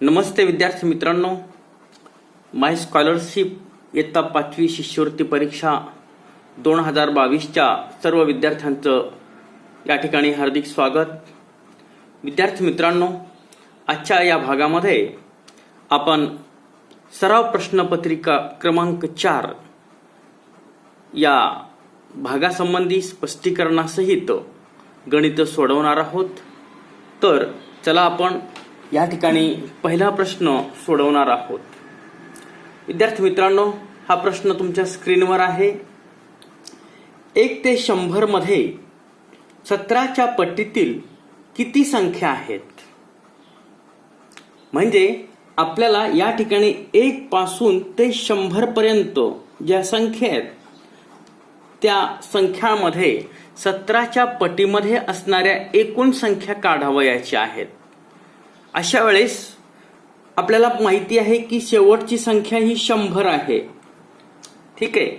नमस्ते विद्यार्थी मित्रांनो, माय स्कॉलरशिप इयत्ता 5वी शिष्यवृत्ती परीक्षा 2022च्या सर्व विद्यार्थ्यांचं या ठिकाणी हार्दिक स्वागत. विद्यार्थी मित्रांनो, आजच्या या भागामध्ये आपण सराव प्रश्नपत्रिका क्रमांक 4 या भागासंबंधी स्पष्टीकरणासहित गणित सोडवणार आहोत. तर चला आपण या ठिकाणी पहिला प्रश्न सोडवणार आहोत. विद्यार्थी मित्रांनो, हा प्रश्न तुमच्या स्क्रीनवर आहे. 1 ते 100 मध्ये 17च्या पट्टीतील किती संख्या आहेत? म्हणजे आपल्याला या ठिकाणी 1 पासून ते 100 पर्यंत ज्या संख्या आहेत त्या संख्यामध्ये 17च्या पटीमध्ये असणाऱ्या एकूण संख्या काढावयाच्या आहेत. अशा वेळेस आपल्याला माहिती आहे की शेवटची संख्या ही 100 आहे. ठीक आहे,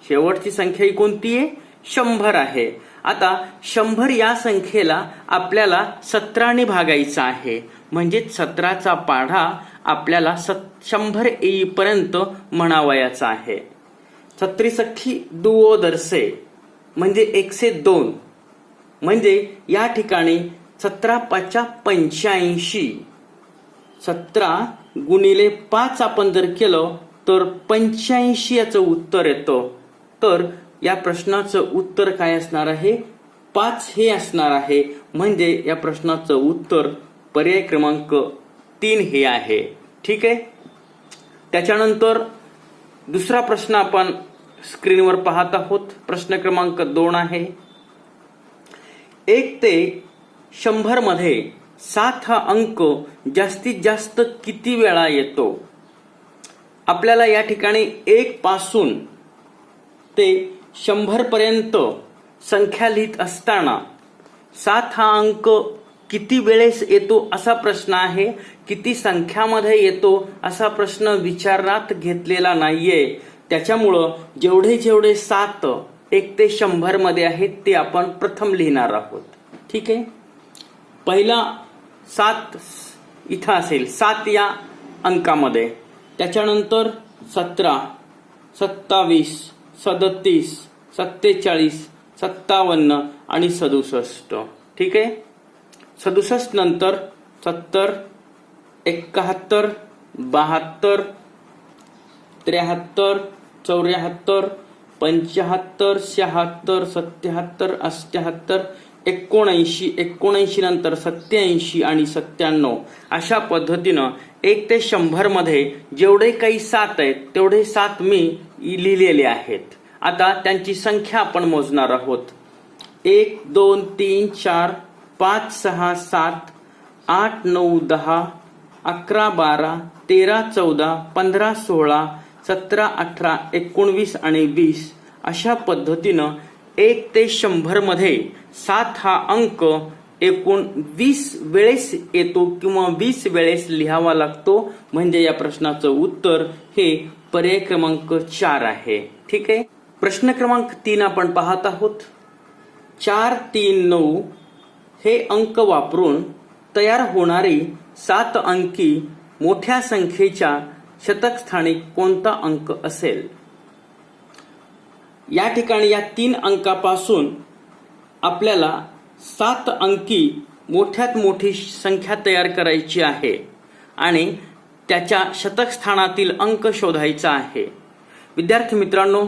शेवटची संख्या ही कोणती आहे? 100 आहे. आता 100 या संख्येला आपल्याला 17ने भागायचा आहे. म्हणजे 17चा पाढा आपल्याला 100 येईपर्यंत म्हणावयाचा आहे. 17 सख्खी दुओ दरसे म्हणजे 102. म्हणजे या ठिकाणी 17 पाचा 85. 17 गुणिले 5 आपण जर केलं तर 85 याचं उत्तर येतं. तर या प्रश्नाचं उत्तर काय असणार आहे? 5 हे असणार आहे. म्हणजे या प्रश्नाचं उत्तर पर्याय क्रमांक 3 हे आहे. ठीक आहे. त्याच्यानंतर दुसरा प्रश्न आपण स्क्रीनवर पाहत आहोत. प्रश्न क्रमांक 2 आहे. 1 ते 100 मध्ये 7 हा अंक जास्तीत जास्त किती वेळा येतो? आपल्याला या ठिकाणी 1 पासून ते 100 पर्यंत संख्या लिहित असताना 7 हा अंक किती वेळेस येतो असा प्रश्न आहे. किती संख्यामध्ये येतो असा प्रश्न विचारात घेतलेला नाहीये. त्याच्यामुळं जेवढे 7 1 ते 100 मध्ये आहेत ते आपण प्रथम लिहिणार आहोत. ठीक आहे. पहिला 7 इथं असेल, 7 या अंकामध्ये. त्याच्यानंतर 17, 27, 37, 47, 57 आणि 67. ठीक आहे. 67 नंतर 70, 71, 72, 73, 74, 75, 76, 77, 78, 79, 79 नंतर 87 आणि 97. अशा पद्धतीनं 1 ते 100 मध्ये जेवढे काही 7 आहेत तेवढे 7 मी लिहिलेले आहेत. आता त्यांची संख्या आपण मोजणार आहोत. 1, 2, 3, 4, 5, 6, 7, 8, 9, 10, 11, 12, 13, 14, 15, 16, 17, 18, 19 आणि 20. अशा पद्धतीनं 1 ते 100 मध्ये 7 हा अंक एकूण 20 वेळेस येतो किंवा 20 वेळेस लिहावा लागतो. म्हणजे या प्रश्नाचं उत्तर हे पर्याय क्रमांक 4 आहे. ठीक आहे. प्रश्न क्रमांक 3 आपण पाहत आहोत. 4, 3, 9 हे अंक वापरून तयार होणारी 7 अंकी मोठ्या संख्येच्या शतक स्थानी कोणता अंक असेल? या ठिकाणी या 3 अंकापासून आपल्याला 7 अंकी मोठ्यात मोठी संख्या तयार करायची आहे आणि त्याच्या शतक स्थानातील अंक शोधायचा आहे. विद्यार्थी मित्रांनो,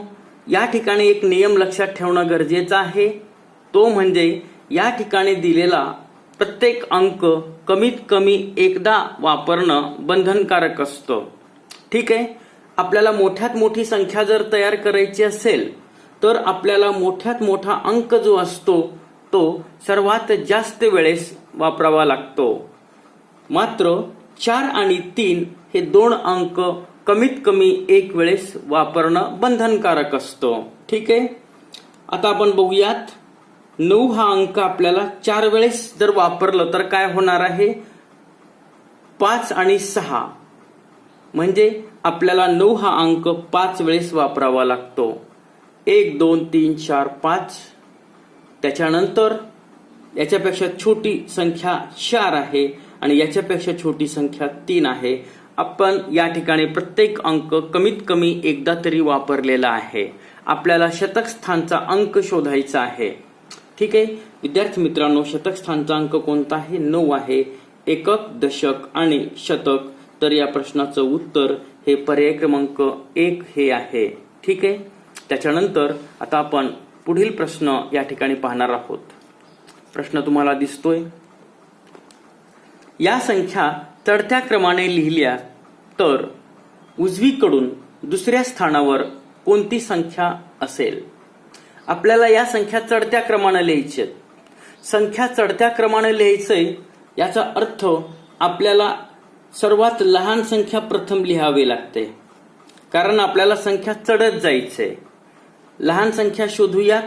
या ठिकाणी एक नियम लक्षात ठेवणं गरजेचं आहे. तो म्हणजे या ठिकाणी दिलेला प्रत्येक अंक कमीत कमी एकदा वापरणं बंधनकारक असतं. ठीक आहे. आपल्याला मोठ्यात मोठी संख्या जर तयार करायची असेल तर आपल्याला मोठ्यात मोठा अंक जो असतो तो सर्वात जास्त वेळेस वापरावा लागतो. मात्र 4 आणि 3 हे 2 अंक कमीत कमी 1 वेळेस वापरणं बंधनकारक असतं. ठीक आहे. आता आपण बघूयात. 9 हा अंक आपल्याला 4 वेळेस जर वापरलं तर काय होणार आहे? 5 आणि 6 म्हणजे आपल्याला 9 हा अंक 5 वेळेस वापरावा लागतो. 1, 2, 3, 4, 5. त्याच्यानंतर याच्यापेक्षा छोटी संख्या 4 आहे आणि याच्यापेक्षा छोटी संख्या 3 आहे. आपण या ठिकाणी प्रत्येक अंक कमीत कमी एकदा तरी वापरलेला आहे. आपल्याला शतक स्थानचा अंक शोधायचा आहे. ठीक आहे विद्यार्थी मित्रांनो, शतक स्थानचा अंक कोणता आहे? 9 आहे. एकक, दशक आणि शतक. तर या प्रश्नाचं उत्तर हे पर्याय क्रमांक 1 हे आहे. ठीक आहे. त्याच्यानंतर आता आपण पुढील प्रश्न या ठिकाणी पाहणार आहोत. प्रश्न तुम्हाला दिसतोय. या संख्या चढत्या क्रमाने लिहिल्या तर उजवीकडून दुसऱ्या स्थानावर कोणती संख्या असेल? आपल्याला या संख्या चढत्या क्रमाने लिहायच्या. संख्या चढत्या क्रमाने लिहायचंय याचा अर्थ आपल्याला सर्वात लहान संख्या प्रथम लिहावी लागते, कारण आपल्याला संख्या चढत जायचंय. लहान संख्या शोधूयात.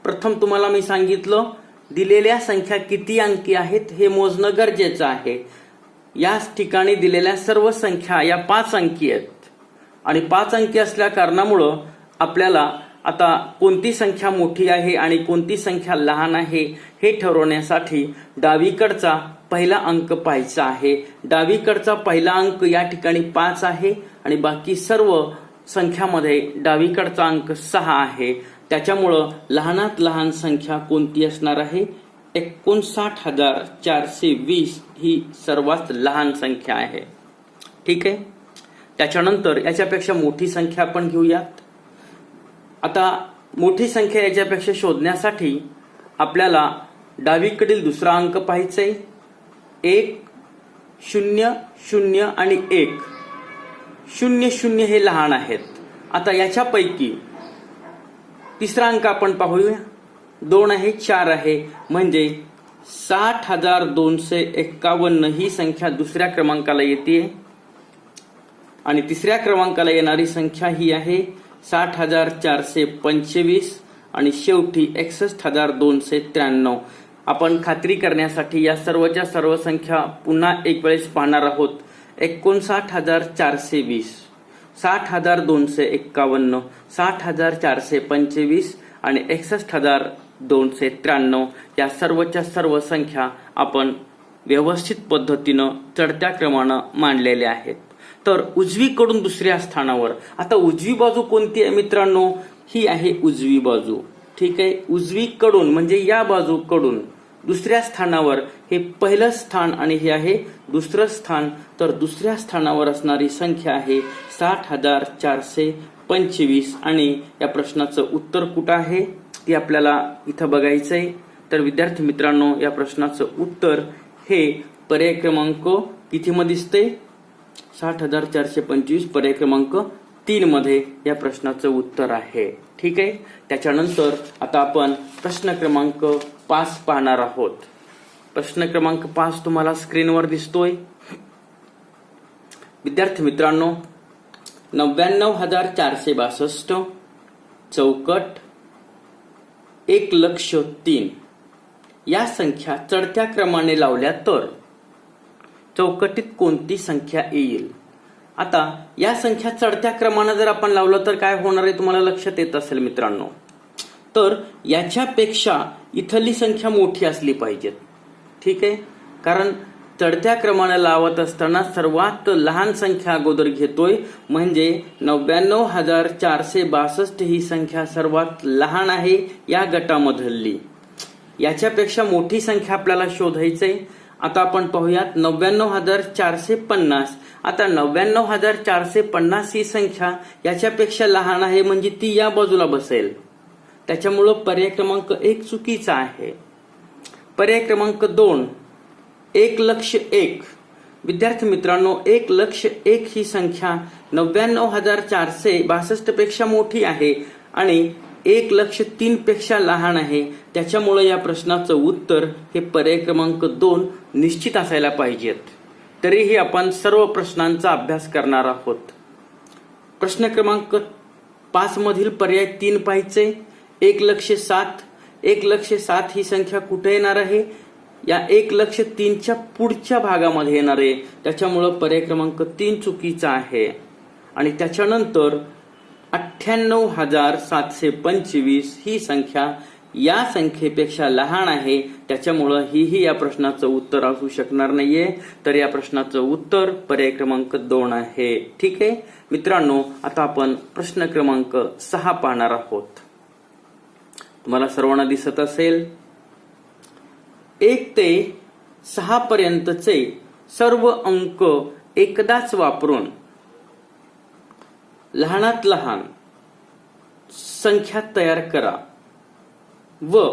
प्रथम तुम्हाला मी सांगितलं दिलेल्या संख्या किती अंकी आहेत हे मोजणं गरजेचं आहे. या ठिकाणी दिलेल्या सर्व संख्या या 5 अंकी आहेत आणि 5 अंकी असल्या कारणामुळं आपल्याला आता कोणती संख्या मोठी आहे आणि कोणती संख्या लहान आहे हे ठरवण्यासाठी डावीकडचा पहिला अंक पाहायचा आहे. डावीकडचा पहिला अंक या ठिकाणी 5 आहे आणि बाकी सर्व संख्यामध्ये डावीकडचा अंक 6 आहे. त्याच्यामुळं लहानात लहान संख्या कोणती असणार आहे? 59,420 ही सर्वात लहान संख्या आहे. ठीक आहे. त्याच्यानंतर याच्यापेक्षा मोठी संख्या आपण घेऊयात. आता मोठी संख्या याच्यापेक्षा शोधण्यासाठी आपल्याला डावीकडील दुसरा अंक पाहायचाय. 1, 0, 0 आणि 1. 0, 0 हे लहान आहेत. आता याच्यापैकी तिसरा अंक आपण पाहूया. 2 आहे, 4 आहे, म्हणजे 60,251 ही संख्या दुसऱ्या क्रमांकाला येते आणि तिसऱ्या क्रमांकाला येणारी संख्या ही आहे 60,425 आणि शेवटी 61,293. आपण खात्री करण्यासाठी या सर्वच्या सर्व संख्या पुन्हा एक वेळेस पाहणार आहोत. 59,420, 60,251, 60,425 आणि 61,293 या सर्वच्या सर्व संख्या आपण व्यवस्थित पद्धतीनं चढत्या क्रमानं मांडलेल्या आहेत. तर उजवीकडून दुसऱ्या स्थानावर आता उजवी बाजू कोणती आहे मित्रांनो? ही आहे उजवी बाजू. ठीक आहे. उजवीकडून म्हणजे या बाजूकडून दुसऱ्या स्थानावर हे पहिलं स्थान आणि हे आहे दुसरं स्थान. तर दुसऱ्या स्थानावर असणारी संख्या आहे 60,425 आणि या प्रश्नाचं उत्तर कुठं आहे ते आपल्याला इथं बघायचंय. तर विद्यार्थी मित्रांनो, या प्रश्नाचं उत्तर हे पर्याय क्रमांक किती मध्ये दिसते? 60,425 पर्याय क्रमांक 3 मध्ये या प्रश्नाचं उत्तर आहे. ठीक आहे. त्याच्यानंतर आता आपण प्रश्न क्रमांक 5 पाहणार आहोत. प्रश्न क्रमांक 5 तुम्हाला स्क्रीनवर दिसतोय. विद्यार्थी मित्रांनो, 99,462 चौकट 1,03,000 या संख्या चढत्या क्रमाने लावल्या तर चौकटीत कोणती संख्या येईल? आता या संख्या चढत्या क्रमाने जर आपण लावलं तर काय होणार आहे तुम्हाला लक्षात येत असेल मित्रांनो. तर याच्यापेक्षा इथली संख्या मोठी असली पाहिजे. ठीक आहे. कारण चढत्या क्रमाने लावत असताना सर्वात लहान संख्या अगोदर घेतोय, म्हणजे 99,462 ही संख्या सर्वात लहान आहे या गटामधली. याच्यापेक्षा मोठी संख्या आपल्याला शोधायचंय. आता आपण पाहूयात 99,450. आता 99,450 ही संख्या याच्यापेक्षा लहान आहे, म्हणजे ती या बाजूला बसेल. त्याच्यामुळं पर्याय क्रमांक 1 चुकीचा आहे. पर्याय क्रमांक 2 1,01,000. विद्यार्थी मित्रांनो, 1,01,000 ही संख्या 99,462 पेक्षा मोठी आहे आणि 1,03,000 पेक्षा लहान आहे. त्याच्यामुळे या प्रश्नाचं उत्तर हे पर्याय क्रमांक 2 निश्चित असायला पाहिजेत. तरीही आपण सर्व प्रश्नांचा अभ्यास करणार आहोत. प्रश्न क्रमांक 5 मधील पर्याय 3 पाहायचे. 1,07,000. 1,07,000 ही संख्या कुठे येणार आहे? या 1,03,000च्या पुढच्या भागामध्ये येणार आहे. त्याच्यामुळं पर्याय क्रमांक 3 चुकीचा आहे. आणि त्याच्यानंतर 98,725 ही संख्या या संख्येपेक्षा लहान आहे, त्याच्यामुळं ही या प्रश्नाचं उत्तर असू शकणार नाहीये. तर या प्रश्नाचं उत्तर पर्याय क्रमांक 2 आहे. ठीक आहे मित्रांनो, आता आपण प्रश्न क्रमांक 6 पाहणार आहोत. तुम्हाला सर्वांना दिसत असेल 1 ते 6 पर्यंतचे सर्व अंक एकदाच वापरून लहानात लहान संख्या तयार करा व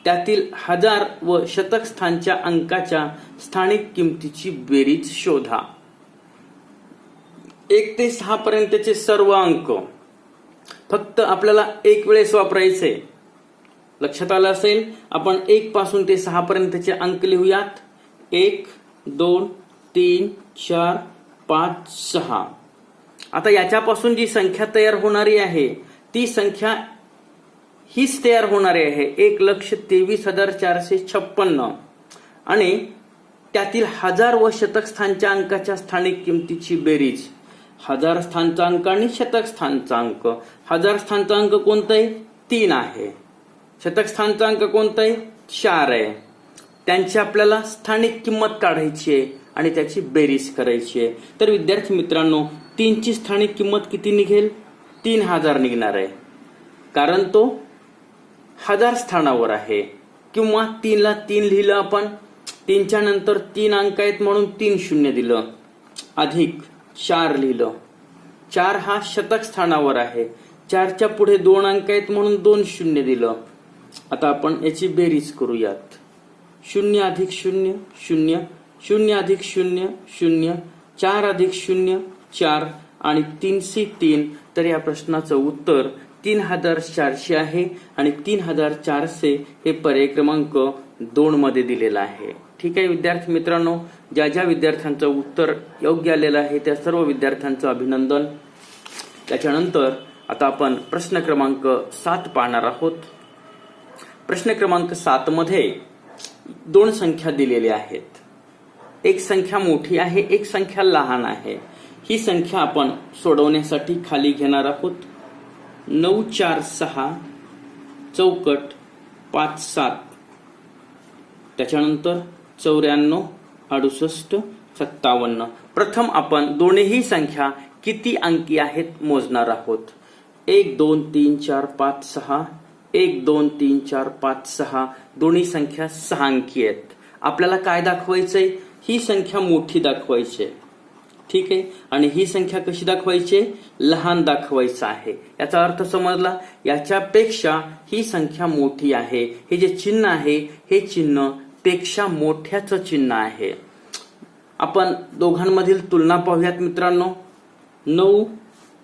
त्यातील हजार व शतक स्थानच्या अंकाच्या स्थानिक किमतीची बेरीज शोधा. 1 ते 6 पर्यंतचे सर्व अंक फक्त आपल्याला एक वेळेस वापरायचे. लक्षात आलं असेल, आपण 1 पासून ते 6 पर्यंतचे अंक लिहूयात. 1 2 3 4 5 6. आता याच्यापासून जी संख्या तयार होणारी आहे ती संख्या हीच तयार होणारी आहे 1,23,456 आणि त्यातील हजार व शतक स्थानच्या अंकाच्या स्थानिक किमतीची बेरीज. हजार स्थानचा अंक आणि शतक स्थानचा अंक. हजार स्थानचा अंक कोणता आहे? 3 आहे. शतक स्थानचा अंक कोणता आहे? 4 आहे. त्यांची आपल्याला स्थानिक किंमत काढायची आहे आणि त्याची बेरीज करायची आहे. तर विद्यार्थी मित्रांनो, 3 ची स्थानिक किंमत किती निघेल? 3000 निघणार आहे, कारण तो हजार स्थानावर आहे. किंवा 3 ला 3 लिहिलं आपण, 3च्या नंतर 3 अंक आहेत म्हणून 3 शून्य दिलं, अधिक 4 लिहिलं. 4 हा शतक स्थानावर आहे, 4च्या पुढे 2 अंक आहेत म्हणून 2 शून्य दिलं. आता आपण याची बेरीज करूयात. 0 अधिक 0 0, 0 अधिक 0 0, 4 अधिक 0 4 आणि 3 सी 3. तर या प्रश्नाचं उत्तर 3400 आहे आणि 3400 हे पर्याय क्रमांक 2 मध्ये दिलेलं आहे. ठीक आहे विद्यार्थी मित्रांनो, ज्या ज्या विद्यार्थ्यांचं उत्तर योग्य आलेलं आहे त्या सर्व विद्यार्थ्यांचं अभिनंदन. त्याच्यानंतर आता आपण प्रश्न क्रमांक 7 पाहणार आहोत. प्रश्न क्रमांक 7 मध्ये 2 संख्या दिलेल्या आहेत. एक संख्या मोठी आहे, एक संख्या लहान आहे. ही संख्या आपण सोडवण्यासाठी खाली घेणार आहोत. 9 4 6 चौकट 5 7, त्याच्यानंतर 94 68 57. प्रथम आपण दोन्ही संख्या किती अंकी आहेत मोजणार आहोत. 1 2 3 4 5 6, 1 2 3 4 5 6. दोन्ही संख्या 6 अंकी आहेत. आपल्याला काय दाखवायचंय? ही संख्या मोठी दाखवायची. ठीक आहे, आणि ही संख्या कशी दाखवायची? लहान दाखवायचं आहे. याचा अर्थ समजला? याच्यापेक्षा ही संख्या मोठी आहे. हे जे चिन्ह आहे हे चिन्ह पेक्षा मोठ्याचं चिन्ह आहे. आपण दोघांमधील तुलना पाहूयात मित्रांनो. 9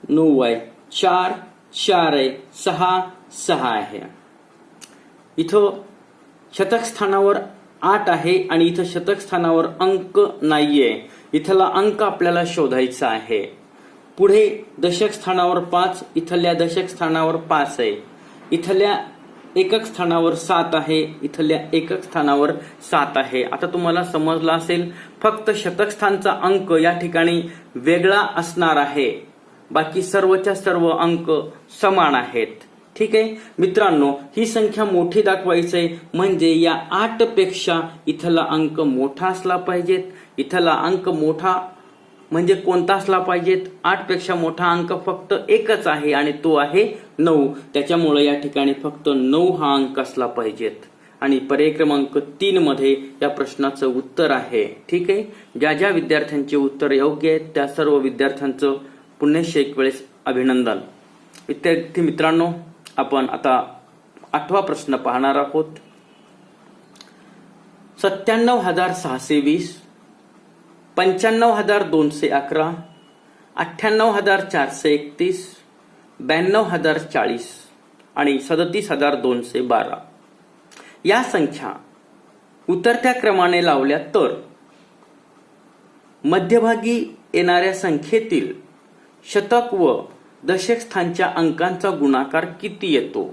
9 आहे, 4 4 आहे, 6 6 आहे. इथं शतक स्थानावर 8 आहे आणि इथं शतक स्थानावर अंक नाहीये. इथला अंक आपल्याला शोधायचा आहे. पुढे दशक स्थानावर 5, इथल्या दशक स्थानावर 5 आहे. इथल्या एकक स्थानावर 7 आहे, इथल्या एकक स्थानावर 7 आहे. आता तुम्हाला समजलं असेल, फक्त शतक स्थानचा अंक या ठिकाणी वेगळा असणार आहे, बाकी सर्वच्या सर्व अंक समान आहेत. ठीक आहे मित्रांनो, ही संख्या मोठी दाखवायचंय म्हणजे या 8 पेक्षा इथला अंक मोठा असला पाहिजेत. इथला अंक मोठा म्हणजे कोणता असला पाहिजेत? 8 पेक्षा मोठा अंक फक्त एकच आहे आणि तो आहे 9. त्याच्यामुळे या ठिकाणी फक्त 9 हा अंक असला पाहिजेत. आणि पर्याय क्रमांक 3 मध्ये या प्रश्नाचं उत्तर आहे. ठीक आहे, ज्या ज्या विद्यार्थ्यांचे उत्तर योग्य आहेत त्या सर्व विद्यार्थ्यांचं पुन्हा एक वेळेस अभिनंदन. विद्यार्थी मित्रांनो, आपण आता 8वा प्रश्न पाहणार आहोत. 97,620, 95,211, 98,431, 92,040 आणि 37,212 या संख्या उतरत्या क्रमाने लावल्या तर मध्यभागी येणाऱ्या संख्येतील शतक व दशक स्थानच्या अंकांचा गुणाकार किती येतो?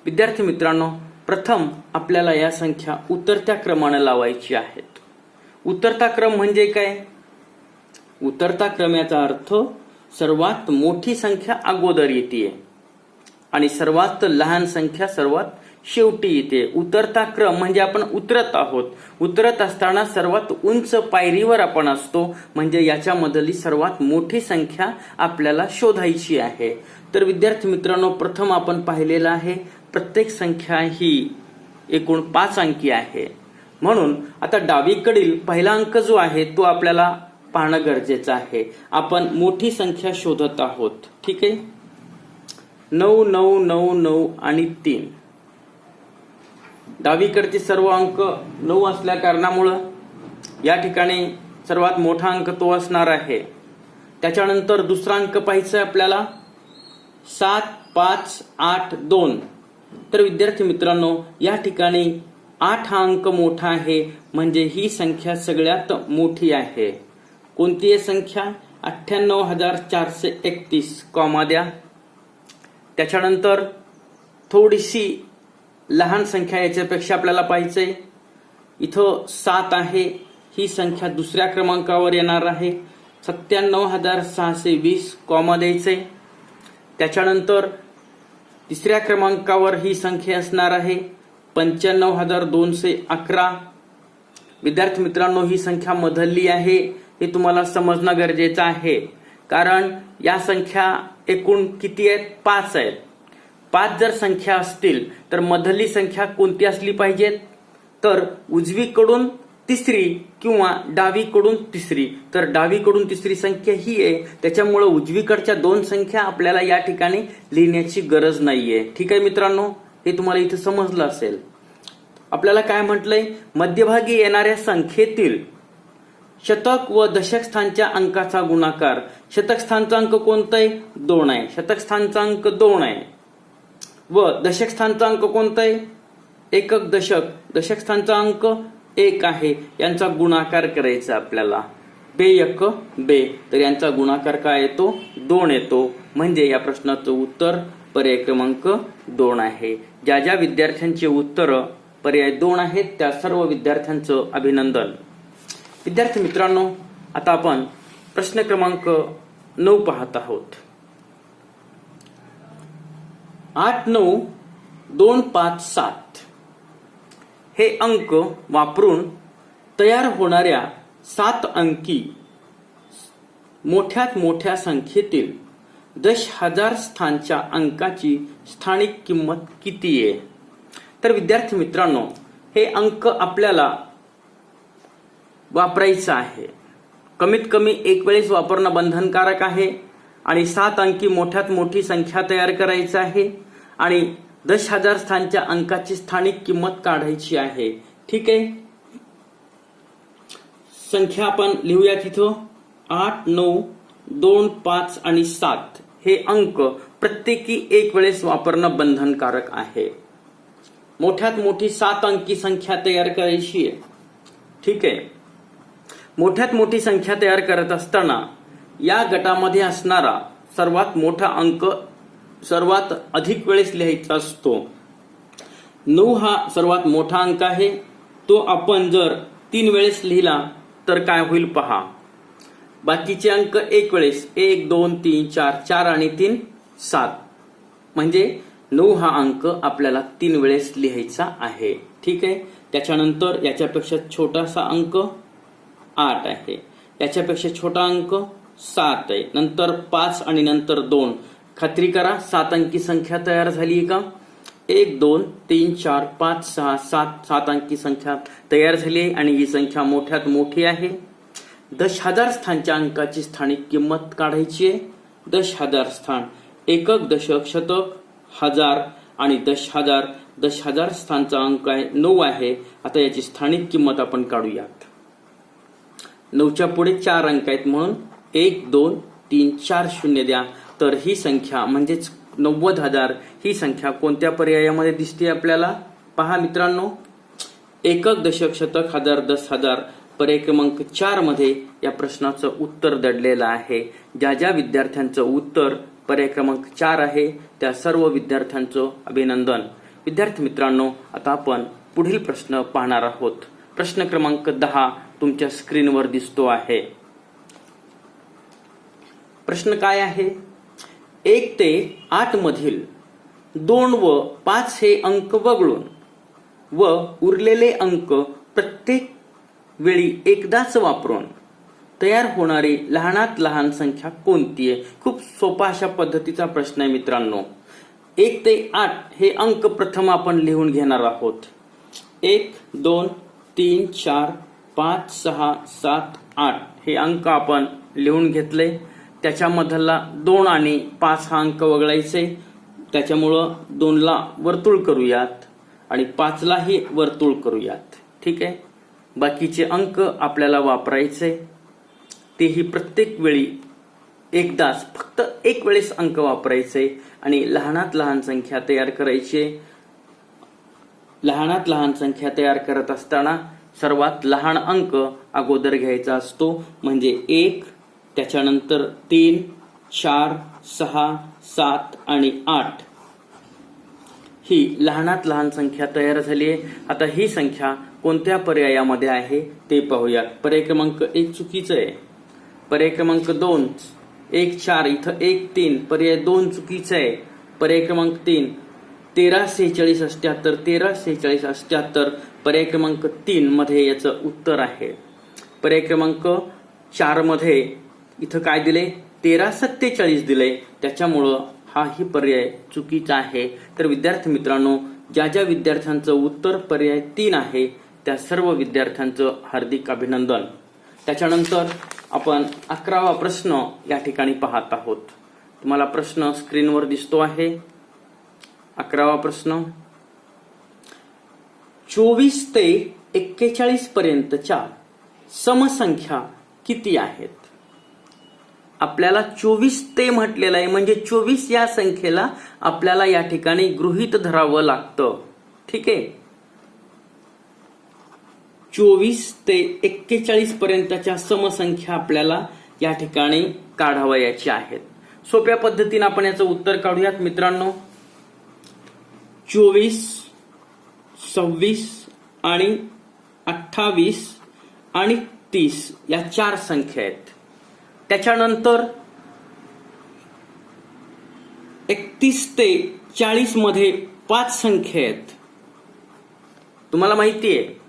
विद्यार्थी मित्रांनो, प्रथम आपल्याला या संख्या उतरत्या क्रमाने लावायची आहेत. उतरता क्रम म्हणजे काय? उतरता क्रम याचा अर्थ सर्वात मोठी संख्या अगोदर येते आणि सर्वात लहान संख्या सर्वात शेवटी येते. उतरता क्रम म्हणजे आपण उतरत आहोत. उतरत असताना सर्वात उंच पायरीवर आपण असतो, म्हणजे याच्यामधली सर्वात मोठी संख्या आपल्याला शोधायची आहे. तर विद्यार्थी मित्रांनो, प्रथम आपण पाहिलेलं आहे प्रत्येक संख्या ही एकूण 5 अंकी आहे. म्हणून आता डावीकडील पहिला अंक जो आहे तो आपल्याला पाहणं गरजेचं आहे. आपण मोठी संख्या शोधत आहोत. ठीक आहे. 9 9 9 9 आणि 3. डावीकडचे सर्व अंक 9 असल्या कारणामुळं या ठिकाणी सर्वात मोठा अंक तो असणार आहे. त्याच्यानंतर दुसरा अंक पाहायचा आहे आपल्याला 7 5 8 2. तर विद्यार्थी मित्रांनो, या ठिकाणी 8 हा अंक मोठा आहे, म्हणजे ही संख्या सगळ्यात मोठी आहे. कोणती आहे संख्या? 98,431, कॉमा द्या. त्याच्यानंतर थोडीशी लहान संख्या याच्यापेक्षा आपल्याला पाहिजे. इथं 7 आहे, ही संख्या दुसऱ्या क्रमांकावर येणार आहे. 97,620, कॉमा द्यायचे. त्याच्यानंतर तिसऱ्या क्रमांकावर ही संख्या असणार आहे 95,211. विद्यार्थी मित्रांनो, ही संख्या मधली आहे हे तुम्हाला समजणं गरजेचं आहे, कारण या संख्या एकूण किती आहेत? 5 आहेत. 5 जर संख्या असतील तर मधली संख्या कोणती असली पाहिजेत? तर उजवीकडून तिसरी किंवा डावीकडून तिसरी. तर डावीकडून तिसरी संख्या ही आहे, त्याच्यामुळे उजवीकडच्या 2 संख्या आपल्याला या ठिकाणी लिहिण्याची गरज नाहीये. ठीक आहे मित्रांनो, हे तुम्हाला इथे समजलं असेल. आपल्याला काय म्हटलंय? मध्यभागी येणाऱ्या संख्येतील शतक व दशक स्थानच्या अंकाचा गुणाकार. शतक स्थानचा अंक कोणता आहे? 2 आहे. शतक स्थानचा अंक 2 आहे. व दशक स्थानचा अंक कोणता आहे? एकक दशक. दशक स्थानचा अंक 1 आहे. यांचा गुणाकार करायचा आपल्याला. बे एक बे. तर यांचा गुणाकार काय येतो? 2 येतो. म्हणजे या प्रश्नाचं उत्तर पर्याय क्रमांक 2 आहे. ज्या ज्या विद्यार्थ्यांचे उत्तर पर्याय 2 आहेत त्या सर्व विद्यार्थ्यांचं अभिनंदन. विद्यार्थी मित्रांनो, आता आपण प्रश्न क्रमांक 9 पाहत आहोत. 8 9 2 5 7 हे अंक वापरून तयार होणाऱ्या 7 अंकी मोठ्यात मोठ्या संख्येतील 10,000 स्थानच्या अंकाची स्थानिक किंमत किती आहे? तर विद्यार्थी मित्रांनो, हे अंक आपल्याला वापरायचं आहे. कमीत कमी एक वेळेस वापरणं बंधनकारक आहे आणि 7 अंकी मोठ्यात मोठी संख्या तयार करायची आहे आणि 10,000 स्थानच्या अंकाची स्थानिक किंमत काढायची आहे. ठीक आहे. संख्या आपण लिहूया तिथं. 8 9 2 5 आणि 7 हे अंक प्रत्येकी एक वेळेस वापरणं बंधनकारक आहे. मोठ्यात मोठी 7 अंकी संख्या तयार करायची आहे. ठीक आहे. मोठ्यात मोठी संख्या तयार करत असताना या गटामध्ये असणारा सर्वात मोठा अंक सर्वात अधिक वेळेस लिहायचा असतो. 9 हा सर्वात मोठा अंक आहे. तो आपण जर 3 वेळेस लिहिला तर काय होईल पहा. बाकीचे अंक एक वेळेस 1 2 3 4 4 आणि 3 7. म्हणजे 9 हा अंक आपल्याला 3 वेळेस लिहायचा आहे. ठीक आहे. त्याच्यानंतर याच्यापेक्षा छोटासा अंक 8 आहे. याच्यापेक्षा छोटा अंक 7 आहे. नंतर 5 आणि नंतर 2. खात्री करा 7 अंकी संख्या तयार झाली का? 1 2 3 4 5 6 7 7 अंकी संख्या तयार झाली आहे आणि ही संख्या मोठ्यात मोठी आहे. 10,000 स्थानच्या अंकाची स्थानिक किंमत काढायची आहे. 10,000 स्थान, एकक दशक शतक हजार आणि 10,000. 10,000 स्थानचा अंक आहे 9 आहे. आता याची स्थानिक किंमत आपण काढूयात. 9च्या पुढे 4 अंक आहेत म्हणून 1 2 3 4 शून्य द्या. तर ही संख्या म्हणजेच 90,000 ही संख्या कोणत्या पर्यायामध्ये दिसते आपल्याला? पहा मित्रांनो, एकक दशक शतक हजार 10,000 पर्याय क्रमांक 4 मध्ये या प्रश्नाचं उत्तर दडलेलं आहे. ज्या ज्या विद्यार्थ्यांचं उत्तर पर्याय क्रमांक 4 आहे त्या सर्व विद्यार्थ्यांचं अभिनंदन. विद्यार्थी मित्रांनो, आता आपण पुढील प्रश्न पाहणार आहोत. प्रश्न क्रमांक 10 तुमच्या स्क्रीनवर दिसतो आहे. प्रश्न काय आहे? 1 ते 8 मधील 2 व 5 हे अंक वगळून व उरलेले अंक प्रत्येक वेळी एकदाच वापरून तयार होणारी लहानात लहान संख्या कोणती आहे? खूप सोपा अशा पद्धतीचा प्रश्न आहे मित्रांनो. 1 ते 8 हे अंक प्रथम आपण लिहून घेणार आहोत. 1 2 3 4 5 6 7 8 हे अंक आपण लिहून घेतले. त्याच्यामधला 2 आणि 5 हा अंक वगळायचे. त्याच्यामुळं 2 ला वर्तुळ करूयात आणि 5 लाही वर्तुळ करूयात. ठीक आहे. बाकीचे अंक आपल्याला वापरायचे, तेही प्रत्येक वेळी एकदाच, फक्त एक वेळेस अंक वापरायचे आणि लहानात लहान संख्या तयार करायचे. लहानात लहान संख्या तयार करत असताना सर्वात लहान अंक अगोदर घ्यायचा असतो, म्हणजे 1, त्याच्यानंतर 3 4 6 7 आणि 8 ही लहानात लहान संख्या तयार झाली आहे. आता ही संख्या कोणत्या पर्यायामध्ये आहे ते पाहूया. पर्याय क्रमांक 1 चुकीचं आहे. पर्याय क्रमांक 2 1 4 इथं 1 3 पर्याय 2 चुकीचं आहे. पर्याय क्रमांक 3 13 46 78 13 46 78 पर्याय क्रमांक 3 मध्ये याचं उत्तर आहे. पर्याय क्रमांक 4 मध्ये इथं काय दिले? 13 47 दिले. त्याच्यामुळं हाही पर्याय चुकीचा आहे. तर विद्यार्थी मित्रांनो, ज्या ज्या विद्यार्थ्यांचं उत्तर पर्याय 3 आहे त्या सर्व विद्यार्थ्यांचं हार्दिक अभिनंदन. त्याच्यानंतर आपण 11वा प्रश्न या ठिकाणी पाहत आहोत. तुम्हाला प्रश्न स्क्रीनवर दिसतो आहे. 11वा प्रश्न, 24 ते 41 पर्यंतच्या समसंख्या किती आहेत? आपल्याला 24 ते म्हटलेलं आहे, म्हणजे 24 या संख्येला आपल्याला या ठिकाणी गृहीत धरावं लागतं. ठीक आहे. 24 ते 41 पर्यंतच्या समसंख्या आपल्याला या ठिकाणी काढावयाची आहेत. सोप्या पद्धतीने आपण याचं उत्तर काढूयात मित्रांनो. 24 26 आणि 28 आणि 30 या 4 संख्या आहेत. त्याच्यानंतर 31 ते 40 मध्ये 5 संख्या आहेत. तुम्हाला माहिती आहे,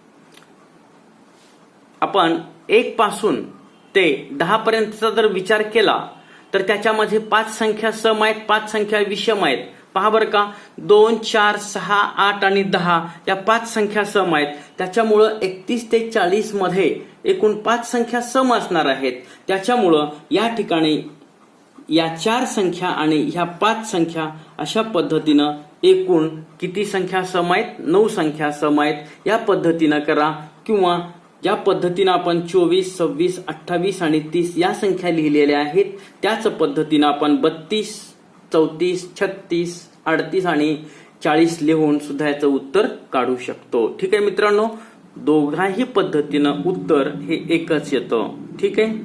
आपण 1 पासून ते 10 पर्यंतचा जर विचार केला तर त्याच्यामध्ये 5 संख्या सम आहेत, 5 संख्या विषम आहेत. पहा बरं का, 2 4 6 8 आणि 10 या 5 संख्या सम आहेत. त्याच्यामुळं 31 ते 40 मध्ये एकूण 5 संख्या सम असणार आहेत. त्याच्यामुळं या ठिकाणी या 4 संख्या आणि ह्या 5 संख्या अशा पद्धतीनं एकूण किती संख्या सम आहेत? 9 संख्या सम आहेत. या पद्धतीनं करा, किंवा ज्या पद्धतीनं आपण 24 26 28 आणि 30 या संख्या लिहिलेल्या आहेत त्याच पद्धतीनं आपण 32 34 36 38 आणि 40 लिहून सुद्धा याचं उत्तर काढू शकतो. ठीक आहे मित्रांनो, दोघाही पद्धतीनं उत्तर हे एकच येतं. ठीक आहे.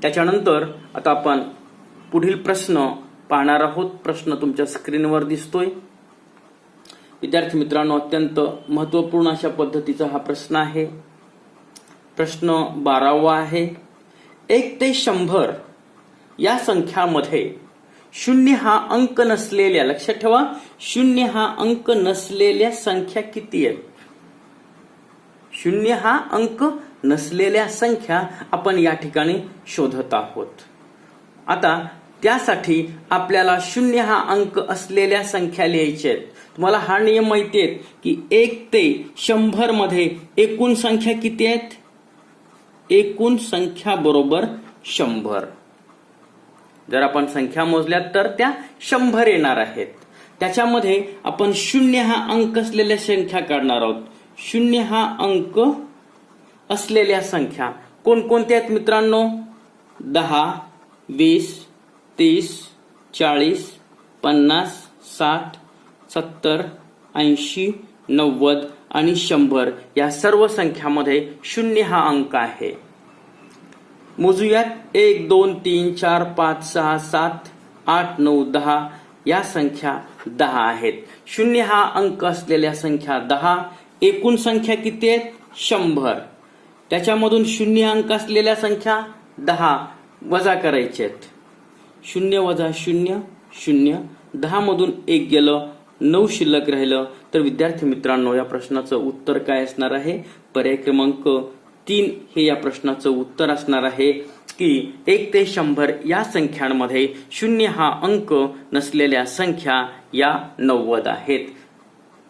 त्याच्यानंतर आता आपण पुढील प्रश्न पाहणार आहोत. प्रश्न तुमच्या स्क्रीनवर दिसतोय. विद्यार्थी मित्रांनो, अत्यंत महत्वपूर्ण अशा पद्धतीचा हा प्रश्न आहे. प्रश्न 12वा आहे. 1 ते 100 या संख्यामध्ये 0 हा अंक नसलेल्या, लक्षात ठेवा, 0 हा अंक नसलेल्या संख्या किती आहेत? 0 हा अंक नसलेल्या संख्या आपण या ठिकाणी शोधत आहोत. आता त्यासाठी आपल्याला 0 हा अंक असलेल्या संख्या लिहायच्या आहेत. तुम्हाला हा नियम माहिती आहे की 1 ते 100 मध्ये एकूण संख्या किती आहेत? एकूण संख्या बरोबर 100. जर आपण संख्या मोजल्यात तर त्या 100 येणार आहेत. त्याच्यामध्ये आपण 0 हा अंक असलेल्या संख्या काढणार आहोत. 0 हा अंक असलेल्या संख्या कोणकोणत्या आहेत मित्रांनो? 10 20 30 40 50 60 70 80 90 आणि 100 या सर्व संख्यामध्ये 0 हा अंक आहे. मोजूयात. 1 2 3 4 5 6 7 8 9 10 या संख्या 10 आहेत. 0 हा अंक असलेल्या संख्या 10. एकूण संख्या किती आहेत? 100. त्याच्यामधून 0 अंक असलेल्या संख्या 10 वजा करायचे आहेत. 0 वजा 0 0, 10 मधून 1 गेलं, 9 शिल्लक राहिलं. तर विद्यार्थी मित्रांनो, या प्रश्नाचं उत्तर काय असणार आहे? पर्याय क्रमांक 3 हे या प्रश्नाचं उत्तर असणार आहे की 1 ते 100 या संख्यांमध्ये 0 हा अंक नसलेल्या संख्या या 90 आहेत.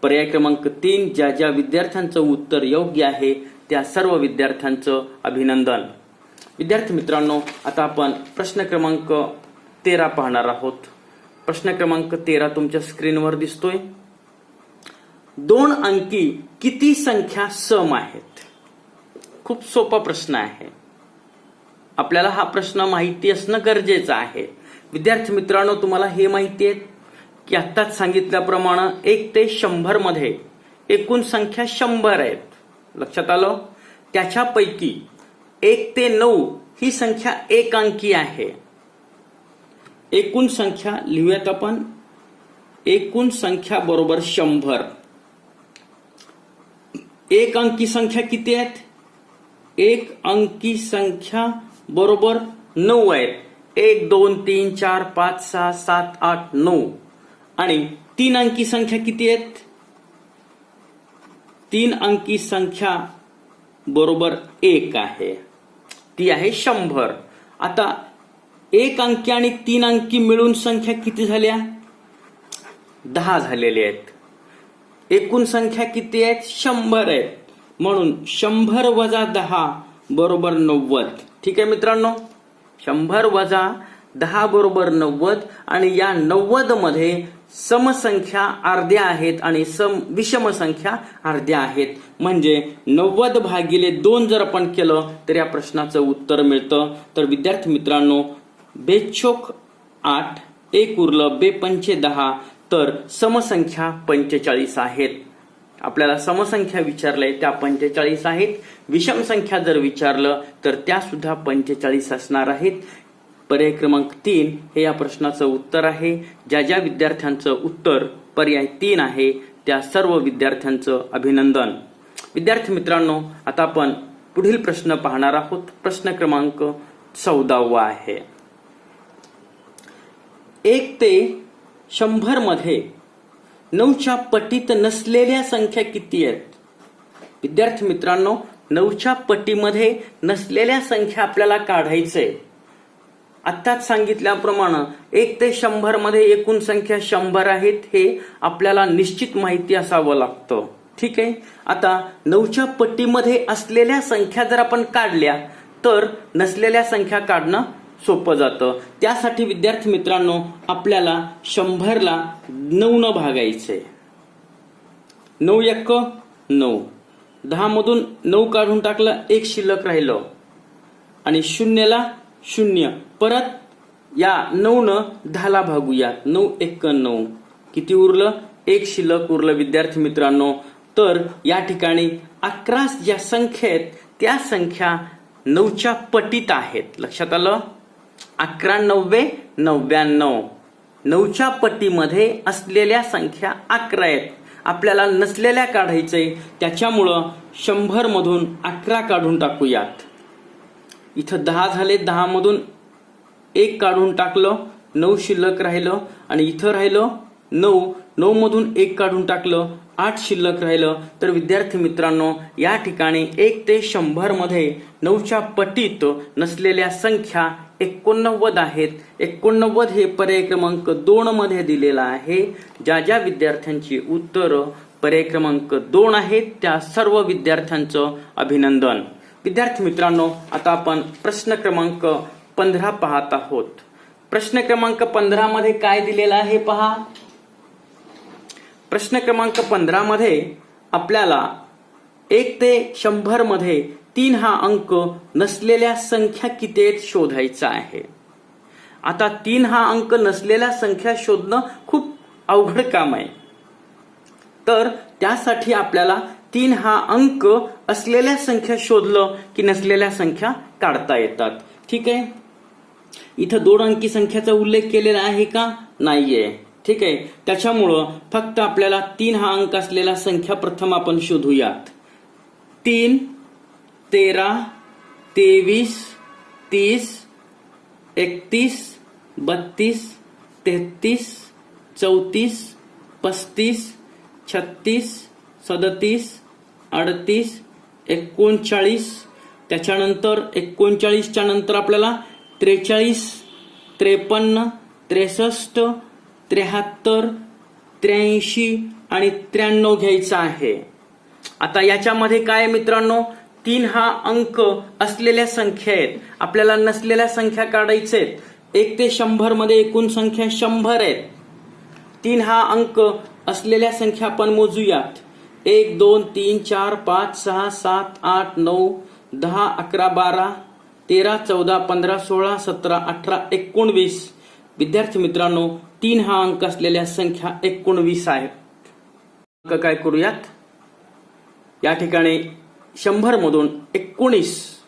पर्याय क्रमांक 3 ज्या ज्या विद्यार्थ्यांचं उत्तर योग्य आहे त्या सर्व विद्यार्थ्यांचं अभिनंदन. विद्यार्थी मित्रांनो, आता आपण प्रश्न क्रमांक 13 पाहणार आहोत. प्रश्न क्रमांक 13 तुमच्या स्क्रीनवर दिसतोय. 2 अंकी किती संख्या सम आहेत? खूप सोपा प्रश्न आहे. आपल्याला हा प्रश्न माहिती असणं गरजेचं आहे. विद्यार्थी मित्रांनो, तुम्हाला हे माहिती आहे की आत्ताच सांगितल्याप्रमाणे 1 ते 100 मध्ये एकूण संख्या 100 आहेत. लक्षात आलं? त्याच्यापैकी 1 ते 9 ही संख्या एक अंकी आहे. एकूण संख्या लिहूयात आपण. एकूण संख्या बरोबर 100. एक अंकी संख्या किती आहेत? एक अंकी संख्या बरोबर 9 आहेत. 1, 2, 3, 4, 5, 6, 7, 8, 9. आणि 3 अंकी संख्या किती आहेत? 3 अंकी संख्या बरोबर 1 आहे. ती आहे 100. आता 1 अंकी आणि 3 अंकी मिळून संख्या किती झाल्या? 10 झालेल्या आहेत. एकूण संख्या किती आहेत? 100 आहेत. म्हणून 100 वजा 10 बरोबर 90. ठीक आहे मित्रांनो, 100 वजा 10 बरोबर 90. आणि या 90 मध्ये समसंख्या अर्ध्या आहेत आणि विषम संख्या अर्ध्या आहेत. म्हणजे 90 भागिले 2 जर आपण केलं तर या प्रश्नाचं उत्तर मिळतं. तर विद्यार्थी मित्रांनो, 2 8, 1 उरलं, 2 10. तर समसंख्या 45 आहेत. आपल्याला समसंख्या विचारलंय त्या 45 आहेत. विषम संख्या जर विचारलं तर त्या सुद्धा 45 असणार आहेत. पर्याय क्रमांक 3 हे या प्रश्नाचं उत्तर आहे. ज्या ज्या विद्यार्थ्यांचं उत्तर पर्याय 3 आहे त्या सर्व विद्यार्थ्यांचं अभिनंदन. विद्यार्थी मित्रांनो, आता आपण पुढील प्रश्न पाहणार आहोत. प्रश्न क्रमांक 14 आहे. 1 ते 100 मध्ये 9च्या पटीत नसलेल्या संख्या किती आहेत? विद्यार्थी मित्रांनो, 9च्या पटीमध्ये नसलेल्या संख्या आपल्याला काढायचंय. आत्ताच सांगितल्याप्रमाणे 1 ते 100 मध्ये एकूण संख्या 100 आहेत हे आपल्याला निश्चित माहिती असावं लागतं. ठीक आहे. आता 9च्या पटीमध्ये असलेल्या संख्या जर आपण काढल्या तर नसलेल्या संख्या काढणं सोपं जातं. त्यासाठी विद्यार्थी मित्रांनो, आपल्याला 100ला 9 न भागायचंय. 9 1 9. 10 मधून 9 काढून टाकलं, 1 शिल्लक राहिलं. आणि 0ला 0. परत या 9 न 10ला भागूयात. 9 1 9. किती उरलं? 1 शिल्लक उरलं विद्यार्थी मित्रांनो. तर या ठिकाणी 11 ज्या संख्या आहेत त्या संख्या 9च्या पटीत आहेत. लक्षात आलं? 11 9 99. 9च्या पटीमध्ये असलेल्या संख्या 11 आहेत. आपल्याला नसलेल्या काढायचंय. त्याच्यामुळं 100 मधून 11 काढून टाकूयात. इथं 10 झाले. 10 मधून 1 काढून टाकलं, 9 शिल्लक राहिलं. आणि इथं राहिलं 9. 9 मधून 1 काढून टाकलं, 8 शिल्लक राहिलं. तर विद्यार्थी मित्रांनो, या ठिकाणी 1 ते 100 मध्ये 9च्या पटीत नसलेल्या संख्या 89 आहेत. 89 हे पर्याय क्रमांक 2 मध्ये दिलेलं आहे. ज्या ज्या विद्यार्थ्यांची उत्तर पर्याय क्रमांक 2 आहेत त्या सर्व विद्यार्थ्यांचं अभिनंदन. विद्यार्थी मित्रांनो, आता आपण प्रश्न क्रमांक 15 पाहत आहोत. प्रश्न क्रमांक 15 मध्ये काय दिलेलं आहे पहा. प्रश्न क्रमांक 15 मध्ये आपल्याला 1 ते 100 मध्ये 3 हा अंक नसलेल्या संख्या किती आहेत शोधायचा आहे. आता 3 हा अंक नसलेल्या संख्या शोधणं खूप अवघड काम आहे. तर त्यासाठी आपल्याला 3 हा अंक असलेल्या संख्या शोधलं की नसलेल्या संख्या काढता येतात. ठीक आहे. इथं 2 अंकी संख्याचा उल्लेख केलेला आहे का? नाहीये. ठीक आहे. त्याच्यामुळं फक्त आपल्याला 3 हा अंक असलेल्या संख्या प्रथम आपण शोधूयात. 3 13 23 30 31 32 33, 34, 35, 36, 37, 38, 39. त्याच्यानंतर 39च्या नंतर आपल्याला 43, 53, 63, 73, 83 आणि 93 घ्यायचा आहे. आता याच्यामध्ये काय मित्रांनो, 3 हा अंक असलेल्या संख्या आहेत. आपल्याला नसलेल्या संख्या काढायच्या आहेत. 1 ते 100 मध्ये एकूण संख्या 100 आहेत. 3 हा अंक असलेल्या संख्या आपण मोजूयात. 1, 2, 3, 4, 5, 6, 7, 8, 9, 10, 11, 12, 13, 14, 15, 16, 17, 18, 19. विद्यार्थी मित्रांनो, 3 हा अंक असलेल्या संख्या 19 आहेत. अंक काय करूयात, या ठिकाणी 100 मधून 19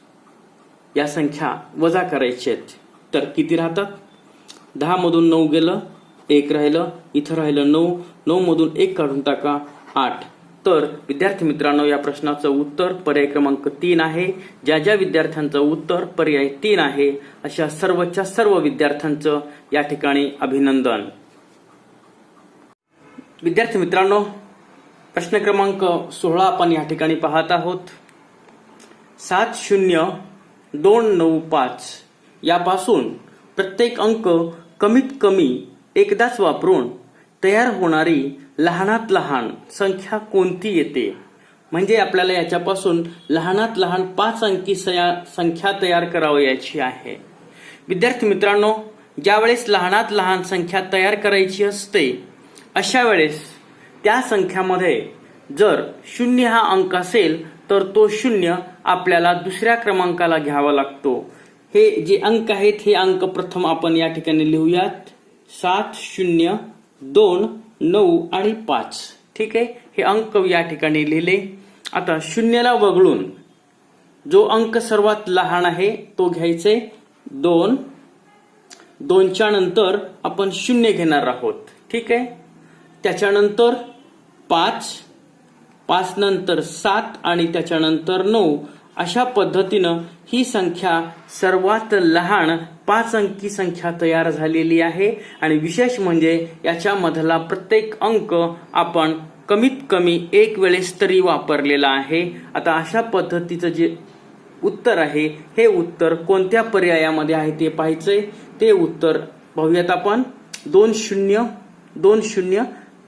या संख्या वजा करायच्या आहेत. तर किती राहतात, 10 मधून 9 गेलं, 1 राहिलं, इथं राहिलं 9, 9 मधून 1 काढून टाका, 8. तर विद्यार्थी मित्रांनो, या प्रश्नाचं उत्तर पर्याय क्रमांक 3 आहे. ज्या ज्या विद्यार्थ्यांचं उत्तर पर्याय 3 आहे अशा सर्वच्या सर्व विद्यार्थ्यांचं या ठिकाणी अभिनंदन. विद्यार्थी मित्रांनो, प्रश्न क्रमांक 16 आपण या ठिकाणी पाहत आहोत. 70295 यापासून प्रत्येक अंक कमीत कमी एकदाच वापरून तयार होणारी लहानात लहान संख्या कोणती येते. म्हणजे आपल्याला याच्यापासून लहानात लहान 5 अंकी संख्या तयार करावयाची आहे. विद्यार्थी मित्रांनो, ज्यावेळेस लहानात लहान संख्या तयार करायची असते अशा वेळेस त्या संख्यामध्ये जर 0 हा अंक असेल तर तो 0 आपल्याला दुसऱ्या क्रमांकाला घ्यावा लागतो. हे जे अंक आहेत हे अंक प्रथम आपण या ठिकाणी लिहूयात. 7, 0, 2, 9 आणि 5. ठीक आहे, हे अंक या ठिकाणी लिहिले. आता 0ला वगळून जो अंक सर्वात लहान आहे तो घ्यायचे 2. 2च्या नंतर आपण 0 घेणार आहोत. ठीक आहे, त्याच्यानंतर 5, 5 नंतर 7 आणि त्याच्यानंतर 9. अशा पद्धतीनं ही संख्या सर्वात लहान 5 अंकी संख्या तयार झालेली आहे. आणि विशेष म्हणजे याच्यामधला प्रत्येक अंक आपण कमीत कमी एक वेळेस तरी वापरलेला आहे. आता अशा पद्धतीचं जे उत्तर आहे हे उत्तर कोणत्या पर्यायामध्ये आहे ते पाहायचंय. ते उत्तर पाहूयात आपण. 20, 20,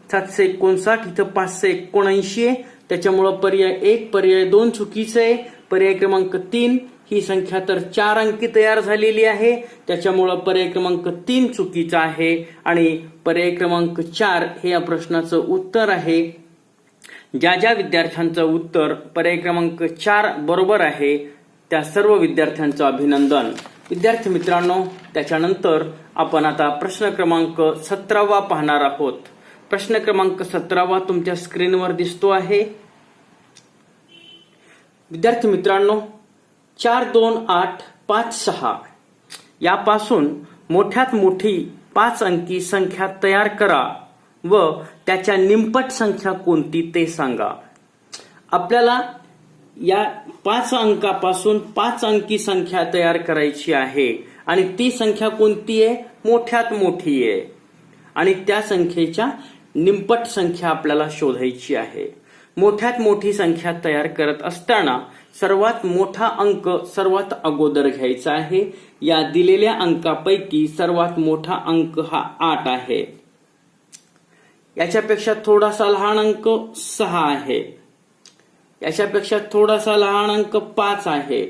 759, इथं 579 आहे. त्याच्यामुळं पर्याय 1, पर्याय 2 चुकीचं आहे. पर्याय क्रमांक 3 ही संख्या तर 4 अंकी तयार झालेली आहे, त्याच्यामुळं पर्याय क्रमांक 3 चुकीचा आहे. आणि पर्याय क्रमांक 4 हे या प्रश्नाचं उत्तर आहे. ज्या ज्या विद्यार्थ्यांचं उत्तर पर्याय क्रमांक 4 बरोबर आहे त्या सर्व विद्यार्थ्यांचं अभिनंदन. विद्यार्थी मित्रांनो, त्याच्यानंतर आपण आता प्रश्न क्रमांक 17 पाहणार आहोत. प्रश्न क्रमांक 17 तुमच्या स्क्रीनवर दिसतो आहे. विद्यार्थी मित्रांनो, 42856 यापासून मोठ्यात मोठी 5 अंकी संख्या तयार करा व त्याच्या निमपट संख्या कोणती ते सांगा. आपल्याला या 5 अंकापासून 5 अंकी संख्या तयार करायची आहे आणि ती संख्या कोणती आहे, मोठ्यात मोठी आहे. आणि त्या संख्येच्या निमपट संख्या आपल्याला शोधायची आहे. मोठ्यात मोठी संख्या तयार करत असताना सर्वात मोठा अंक सर्वात अगोदर घ्यायचा आहे. या दिलेल्या अंकापैकी सर्वात मोठा अंक हा 8 आहे. याच्यापेक्षा थोडासा लहान अंक 6 आहे. याच्यापेक्षा थोडासा लहान अंक 5 आहे.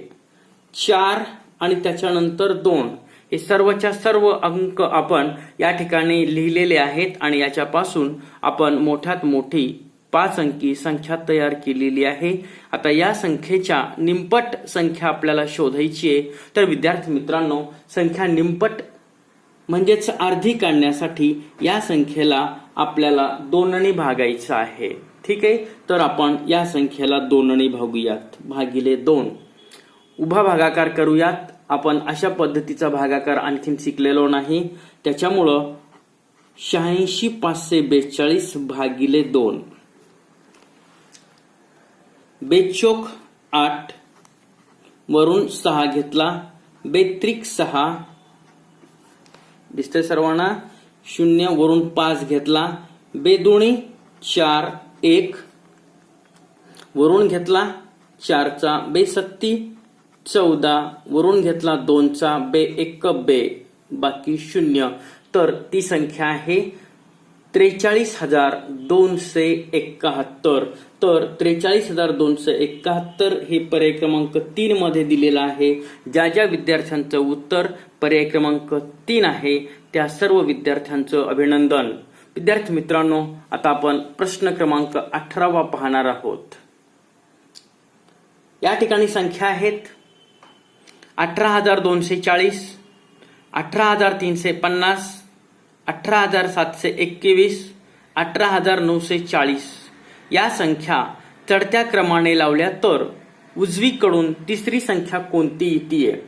4 आणि त्याच्यानंतर 2. हे सर्वच्या सर्व अंक आपण या ठिकाणी लिहिलेले आहेत आणि याच्यापासून आपण मोठ्यात मोठी 5 अंकी संख्या तयार केलेली आहे. आता या संख्येच्या निमपट संख्या आपल्याला शोधायची आहे. तर विद्यार्थी मित्रांनो, संख्या निमपट म्हणजेच अर्धी काढण्यासाठी या संख्येला आपल्याला 2 भागायचं आहे. ठीक आहे, तर आपण या संख्येला 2 भागूयात. भागिले 2. उभा भागाकार करूयात. आपण अशा पद्धतीचा भागाकार आणखीन शिकलेलो नाही, त्याच्यामुळं 86,542 भागिले 2. बेचोक 8 वरून 6 घेतला. बेत्रिक 6 दिसतंय सर्वांना. 0 वरून 5 घेतला, बेदोणी 4 1 वरून घेतला 4चा बेसत्ती 14 वरून घेतला 2चा बे 1 बे बाकी 0, तर ती संख्या आहे 43,271. तर 43,271 हे पर्याय क्रमांक 3 मध्ये दिलेलं आहे. ज्या ज्या विद्यार्थ्यांचं उत्तर पर्याय क्रमांक 3 आहे त्या सर्व विद्यार्थ्यांचं अभिनंदन. विद्यार्थी मित्रांनो, आता आपण प्रश्न क्रमांक 18 पाहणार आहोत. या ठिकाणी संख्या आहेत 18,240, 18,350, 18,721, 18,940. या संख्या चढत्या क्रमाने लावल्या तर उजवीकडून तिसरी संख्या कोणती येते?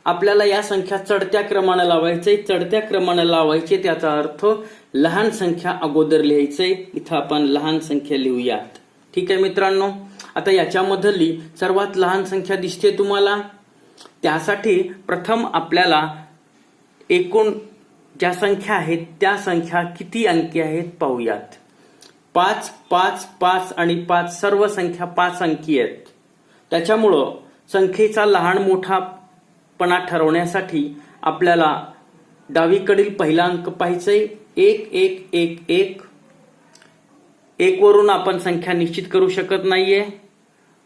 आपल्याला या संख्या चढत्या क्रमाने लावायचे. चढत्या क्रमाने लावायचे त्याचा अर्थ लहान संख्या अगोदर लिहायचे. इथं आपण लहान संख्या लिहूयात. ठीक आहे मित्रांनो, आता याच्यामधली सर्वात लहान संख्या दिसते तुम्हाला. त्यासाठी प्रथम आपल्याला एकूण ज्या संख्या आहेत त्या संख्या किती अंकी आहेत पाहूयात. 5 5 5 आणि 5 सर्व संख्या 5 अंकी आहेत. त्याच्यामुळं संख्येचा लहान मोठापणा ठरवण्यासाठी आपल्याला डावीकडील पहिला अंक पाहायचा. 1 1 1 1 1 वरून आपण संख्या निश्चित करू शकत नाहीये.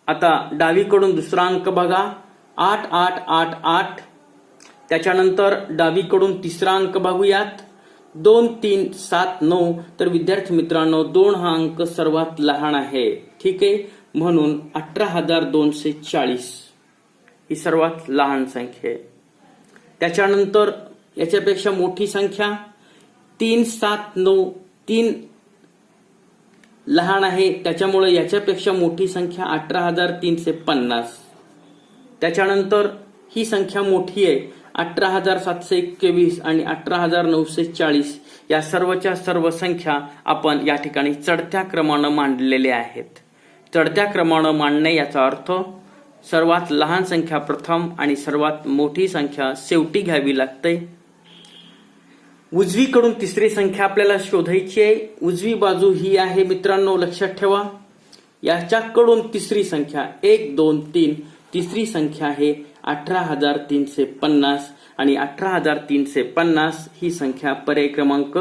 आता डावीकडून दुसरा अंक बघा 8 8 8 8. त्याच्यानंतर डावीकडून तिसरा अंक बघूयात 2 3 7 9. तर विद्यार्थी मित्रांनो 2 हा अंक सर्वात लहान आहे. ठीक आहे, म्हणून 18,240 ही सर्वात लहान संख्या आहे. त्याच्यानंतर याच्यापेक्षा मोठी संख्या 3 7 9. 3 लहान आहे, त्याच्यामुळे याच्यापेक्षा मोठी संख्या 18,350. त्याच्यानंतर ही संख्या मोठी आहे 18,721 आणि 18,940. या सर्वच्या सर्व संख्या आपण या ठिकाणी चढत्या क्रमानं मांडलेल्या आहेत. चढत्या क्रमानं मांडणे याचा अर्थ सर्वात लहान संख्या प्रथम आणि सर्वात मोठी संख्या शेवटी घ्यावी लागते. उजवीकडून तिसरी संख्या आपल्याला शोधायची आहे. उजवी बाजू ही आहे मित्रांनो, लक्षात ठेवा. याच्याकडून तिसरी संख्या 1 2 3. तिसरी संख्या आहे 18,350 आणि 18,350 ही संख्या पर्याय क्रमांक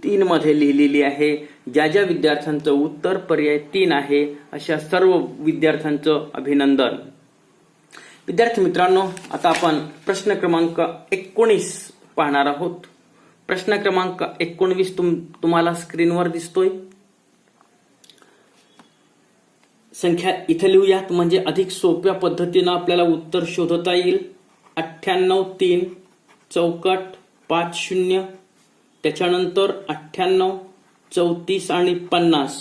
3 मध्ये लिहिलेली आहे. ज्या ज्या विद्यार्थ्यांचं उत्तर पर्याय 3 आहे अशा सर्व विद्यार्थ्यांचं अभिनंदन. विद्यार्थी मित्रांनो, आता आपण प्रश्न क्रमांक 19 पाहणार आहोत. प्रश्न क्रमांक 19 तुम्हाला स्क्रीनवर दिसतोय. संख्या इथे लिहूयात म्हणजे अधिक सोप्या पद्धतीनं आपल्याला उत्तर शोधता येईल. 98 3 चौकट 5 0. त्याच्यानंतर 98 34 आणि 50.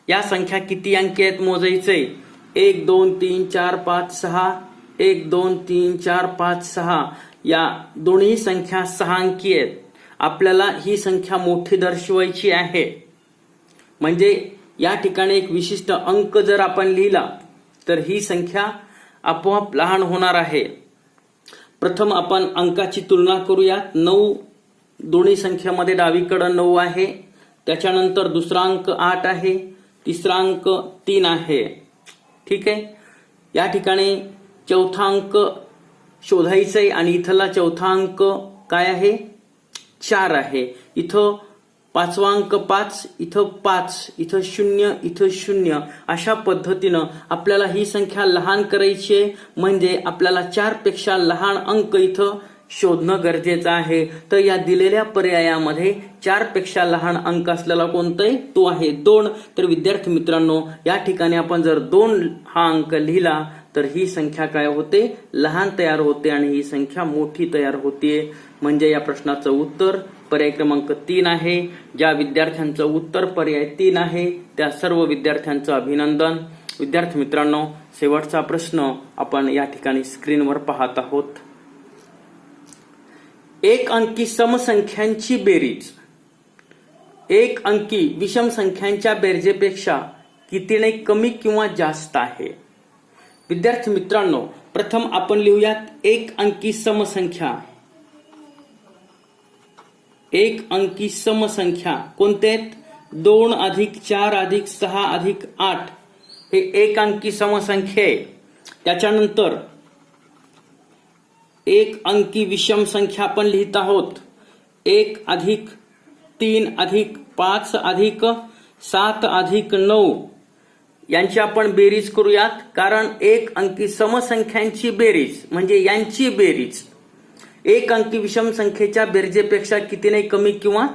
या संख्या किती अंकी आहेत मोजायचे. 1 2 3 4 5 6. 1 2 3 4 5 6. या दोन्ही संख्या 6 अंकी आहेत. आपल्याला ही संख्या मोठी दर्शवायची आहे. म्हणजे या ठिकाणी एक विशिष्ट अंक जर आपण लिहिला तर ही संख्या आपोआप लहान होणार आहे. प्रथम आपण अंकाची तुलना करूयात. 9 दोन्ही संख्यामध्ये डावीकडे 9 आहे. त्याच्यानंतर दुसरा अंक 8 आहे. तिसरा अंक 3 आहे. ठीक आहे, या ठिकाणी चौथा अंक शोधायचा आहे आणि इथला चौथा अंक काय आहे 4 आहे. इथं पाचवा अंक 5, इथं 5, इथं 0, इथं 0. अशा पद्धतीनं आपल्याला ही संख्या लहान करायची आहे. म्हणजे आपल्याला 4 पेक्षा लहान अंक इथं शोधणं गरजेचं आहे. तर या दिलेल्या पर्यायामध्ये 4 पेक्षा लहान अंक असलेला कोणता आहे तो आहे 2. तर विद्यार्थी मित्रांनो, या ठिकाणी आपण जर 2 हा अंक लिहिला तर ही संख्या काय होते लहान तयार होते आणि ही संख्या मोठी तयार होते. म्हणजे या प्रश्नाचं उत्तर पर्याय क्रमांक 3 आहे. ज्या विद्यार्थ्यांचं उत्तर पर्याय 3 आहे त्या सर्व विद्यार्थ्यांचं अभिनंदन. विद्यार्थी मित्रांनो, शेवटचा प्रश्न आपण या ठिकाणी स्क्रीनवर पाहत आहोत. एक अंकी समसंख्यांची बेरीज एक अंकी विषम संख्यांच्या बेरजेपेक्षा कितीने कमी किंवा जास्त आहे. विद्यार्थी मित्रांनो, प्रथम आपण लिहूयात एक अंकी समसंख्या. एक अंकी समसंख्या कोणते आहेत? 2 अधिक 4 अधिक 6 अधिक 8 हे एक अंकी समसंख्या आहे. त्याच्यानंतर एक अंकी विषम संख्या आपण लिहित आहोत. 1 अधिक 3 अधिक 5 अधिक 7 अधिक 9 यांची आपण बेरीज करूयात. कारण एक अंकी समसंख्यांची बेरीज म्हणजे यांची बेरीज एक अंकी विषम संख्येच्या बेरजेपेक्षा कितीने कमी किंवा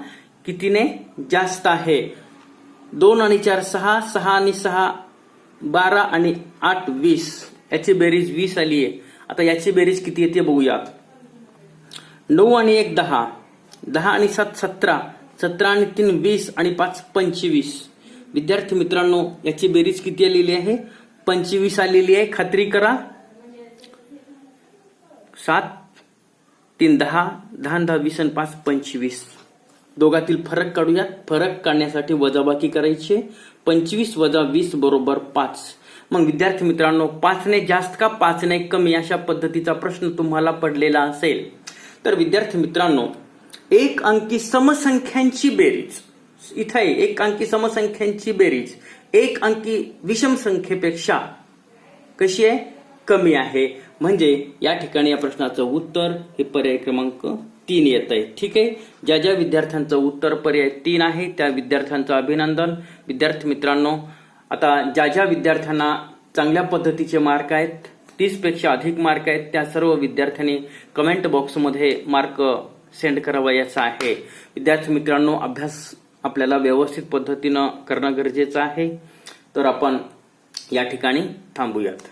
कितीने जास्त आहे. 2 आणि 4 6, 6 आणि 6 12 आणि 8 20 याची बेरीज 20 आली आहे. आता याची बेरीज किती येते बघूयात. 9 आणि 1 10, 10 आणि 7 17, 17 आणि 3 20 आणि 5 25. विद्यार्थी मित्रांनो याची बेरीज किती आलेली आहे? 25 आलेली आहे. खात्री करा. 7 3 10, 10 10 20 आणि 5 25. दोघातील फरक काढूयात. फरक काढण्यासाठी वजाबाकी करायची. 25 वजा 20 बरोबर 5. मग विद्यार्थी मित्रांनो 5 ने जास्त का 5 ने कमी अशा पद्धतीचा प्रश्न तुम्हाला पडलेला असेल तर विद्यार्थी मित्रांनो एक अंकी समसंख्यांची बेरीज इथे आहे. एक अंकी समसंख्यांची बेरीज एक अंकी विषम संख्येपेक्षा कशी आहे? कमी आहे. म्हणजे या ठिकाणी या प्रश्नाचं उत्तर हे पर्याय क्रमांक 3 येत आहे. ठीक आहे. ज्या ज्या विद्यार्थ्यांचं उत्तर पर्याय 3 आहे त्या विद्यार्थ्यांचं अभिनंदन. विद्यार्थी मित्रांनो आता ज्या ज्या विद्यार्थ्यांना चांगल्या पद्धतीचे मार्क आहेत 30 पेक्षा अधिक मार्क आहेत त्या सर्व विद्यार्थ्यांनी कमेंट बॉक्समध्ये मार्क सेंड करावयाचा आहे. विद्यार्थी मित्रांनो अभ्यास आपल्याला व्यवस्थित पद्धतीनं करणं गरजेचं आहे. तर आपण या ठिकाणी थांबूयात.